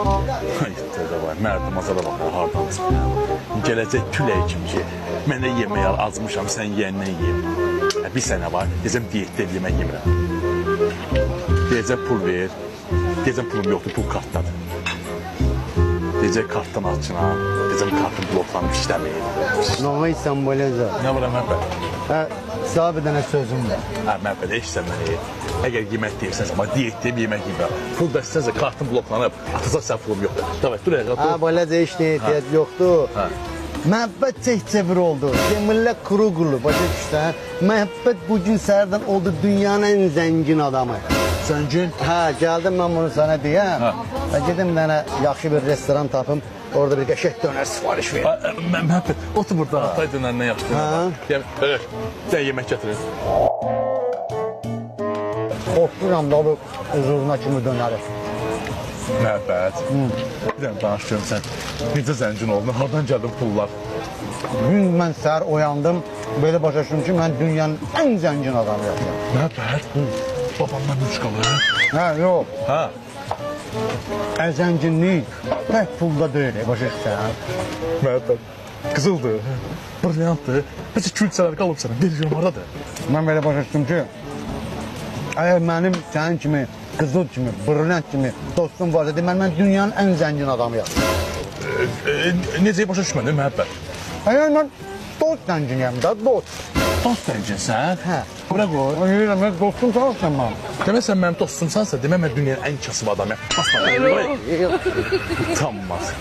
Hayır, var. Mərdim azada bax, hardan çıxır. Gələcək külək kimi ki, mənə yemək al, azmışam, sən yeyəndən yeyim. Bir sənə var, deyəcəm diyetdə yemək yemirəm. Deyəcək pul ver, deyəcəm pulum yoxdur, pul kartdadır. Deyəcək kartdan açına, deyəcəm kartın bloklanıb işləməyir. Normal sembolizə. Nə var məbbəd? Sağ bir dənə sözüm var. Məbbədə işləməyi. Əgər yemək deyirsənsə, amma diyet deyib yemək yemir. Pul da istəsə kartın bloklanıb, atacaq sən pulum yoxdur. Davay, dur ayağa, dur. Beləcə işdə ehtiyac yoxdur. Hə. Məhəbbət çəkçəvir oldu. Demirlər kuru qulu, başa düşsən. Məhəbbət bugün səhərdən oldu dünyanın ən zəngin adamı. Zəngin? Hə, gəldim mən bunu sana deyəm. Və gedim bir dənə yaxşı bir restoran tapım. Orada bir qəşəng dönər sifariş verim. Məbbəd, otur burada, Hatay dönərindən yaxşı dönər. Deyəm, sən yemək gətirin. Qorxuram da bu uzunluğuna kimi dönəri. Məbbəd, bir dənə danış görüm sən. Necə zəngin oldun, hardan gəldin pullar? Gün mən səhər oyandım, belə başa düşdüm ki, mən dünyanın ən zəngin adamıyam. Məbbəd, babamdan üç qalır. Hə, yox. Hə. Zənginlik tək pulda deyil, başa düşsən. Məbbəd, qızıldır, brilyantdır. Necə külçələr qalıb sənə, bilirəm haradadır. Mən belə başa düşdüm ki, əgər mənim sənin kimi, qızıl kimi, brilyant kimi dostum varsa, deməli mən dünyanın ən zəngin adamıyam. Necə başa düşmədin, Məbbəd? Əgər mən dost zənginiyəm da, dost. Dost zənginsən? Hə. Bura qoy. Hayır, mən dostum sanırsan mən. Demək sən mənim dostumsansa, demək mən dünyanın ən kasıb adamıyam. Basma, Yox. Utanmaz.